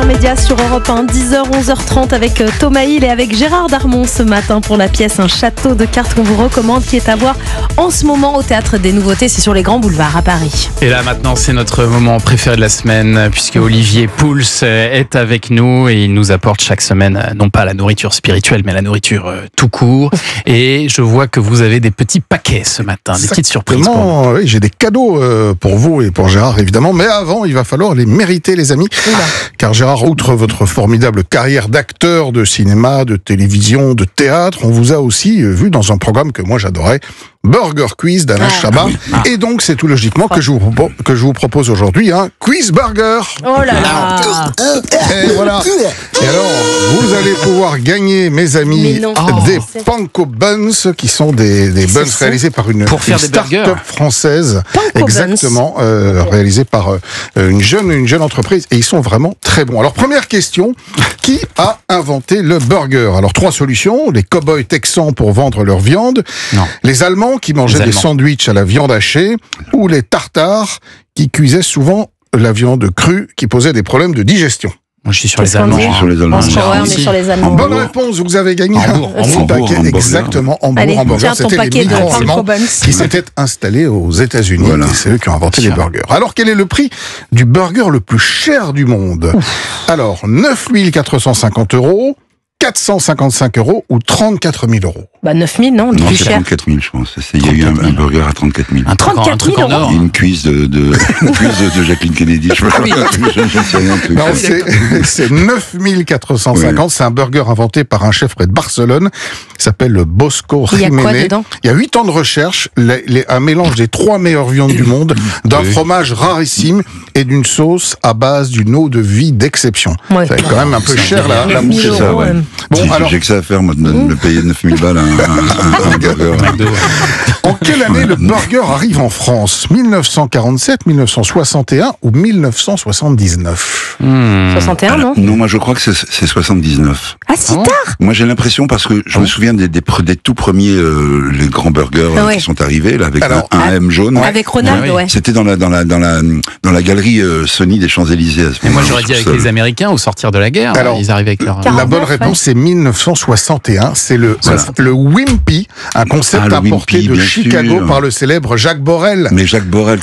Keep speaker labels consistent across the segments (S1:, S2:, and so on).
S1: sur Média sur Europe 1, 10h, 11h30 avec Thomas Hill et avec Gérard Darmon ce matin pour la pièce Un château de cartes qu'on vous recommande, qui est à voir en ce moment au Théâtre des Nouveautés. C'est sur les grands boulevards à Paris.
S2: Et là maintenant c'est notre moment préféré de la semaine, puisque Olivier Pouls est avec nous et il nous apporte chaque semaine non pas la nourriture spirituelle mais la nourriture tout court. Et je vois que vous avez des petits paquets ce matin, des petites surprises pour nous.
S3: Oui, j'ai des cadeaux pour vous et pour Gérard évidemment, mais avant il va falloir les mériter les amis. Car Gérard, outre votre formidable carrière d'acteur de cinéma, de télévision, de théâtre, on vous a aussi vu dans un programme que moi j'adorais, Burger Quiz d'Alain Chabat. Et donc c'est tout logiquement que je vous propose aujourd'hui un quiz burger.
S1: Oh là là.
S3: Et voilà. Et alors, vous allez pouvoir gagner, mes amis, des Panko Buns, qui sont des buns réalisés par une start-up française.
S1: Panko
S3: exactement, réalisés par une jeune entreprise. Et ils sont vraiment très bons. Alors, première question, qui a inventé le burger? Alors, 3 solutions. Les cow-boys texans pour vendre leur viande.
S2: Non.
S3: Les Allemands qui mangeaient des sandwichs à la viande hachée. Ou les Tartares qui cuisaient souvent la viande crue, qui posait des problèmes de digestion.
S2: Moi, je suis sur les Allemands.
S1: On est sur les Allemands.
S3: Bonne réponse, vous avez gagné un paquet, exactement, Hamburger. C'était les migrants allemands qui s'étaient installés aux États-Unis. Voilà. Et c'est eux qui ont inventé les burgers. Alors, quel est le prix du burger le plus cher du monde? Alors, 9 450 €, 455 € ou 34 000 €?
S1: Bah 9 000, non, le plus cher.
S4: 34 000, je pense. Il y a eu un burger à 34 000.
S2: Un truc en or.
S4: Il y a une cuisse de Jacqueline Kennedy. Je sais rien.
S3: Non, c'est 9 450. Ouais. C'est un burger inventé par un chef près de Barcelone. Il s'appelle le Bosco Jiménez.
S1: Il y a quoi dedans?
S3: Il y a 8 ans de recherche, un mélange des 3 meilleures viandes du monde, d'un fromage rarissime et d'une sauce à base d'une eau de vie d'exception. Ouais. C'est quand même un peu cher la mouche.
S4: Bon, alors, j'ai que ça à faire, moi, de me payer 9 000 balles un burger.
S3: En quelle année le burger arrive en France? 1947, 1961 ou 1979?
S1: 61, non?
S4: Non, moi je crois que c'est 79.
S1: Ah, si tard?
S4: Moi j'ai l'impression, parce que je me souviens des tout premiers les grands burgers qui sont arrivés, là, avec un M jaune.
S1: Avec Ronald, ouais.
S4: C'était dans la galerie Sony des Champs-Élysées.
S2: Et moi j'aurais dit avec les Américains au sortir de la guerre. Alors, ils arrivaient avec leur...
S3: La bonne réponse c'est 1961. C'est le Wimpy, un concept importé de Chicago par le célèbre Jacques Borel.
S4: Mais Jacques Borel,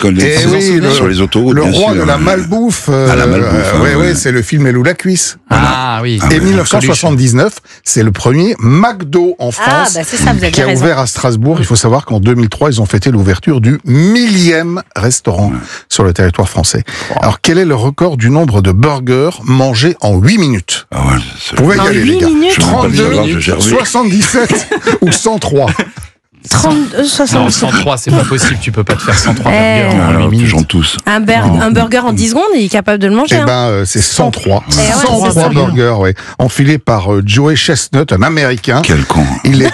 S4: sur les autoroutes,
S3: le roi de la malbouffe. Oui, c'est le film Elou la cuisse.
S2: Ah oui.
S3: Et 1979, c'est le premier McDo en France qui a ouvert à Strasbourg. Il faut savoir qu'en 2003, ils ont fêté l'ouverture du 1000e restaurant sur le territoire français. Alors, quel est le record du nombre de burgers mangés en 8 minutes? Vous pouvez y aller, les gars. 32, 77 ou 103?
S2: 103, c'est pas possible, tu peux pas te faire 103 burgers en 8 minutes.
S4: Tous.
S1: Un burger en 10 secondes, il est capable de le manger.
S3: Eh ben, c'est 103. 103 burgers, oui. Enfilés par Joey Chestnut, un Américain.
S4: Quel con.
S3: Il est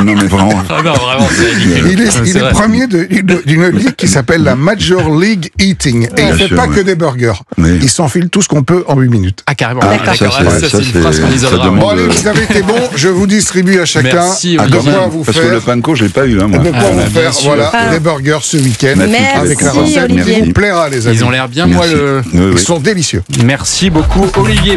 S4: non, mais vraiment.
S2: Non, vraiment, c'est ridicule.
S3: Il est premier d'une ligue qui s'appelle la Major League Eating. Et il ne fait pas que des burgers. Il s'enfile tout ce qu'on peut en 8 minutes.
S2: Ah, carrément.
S1: D'accord.
S2: Ça, c'est une phrase qu'on isolera.
S3: Bon, allez, vous avez été bon. Je vous distribue à chacun.
S2: Merci,
S4: parce que le panko, je l'ai pas eu, hein, moi.
S3: De quoi vous faire, voilà, des burgers ce week-end. Avec la recette qui vous plaira, les amis.
S2: Ils ont l'air bien moelleux.
S3: Ils sont délicieux.
S2: Merci beaucoup, Olivier.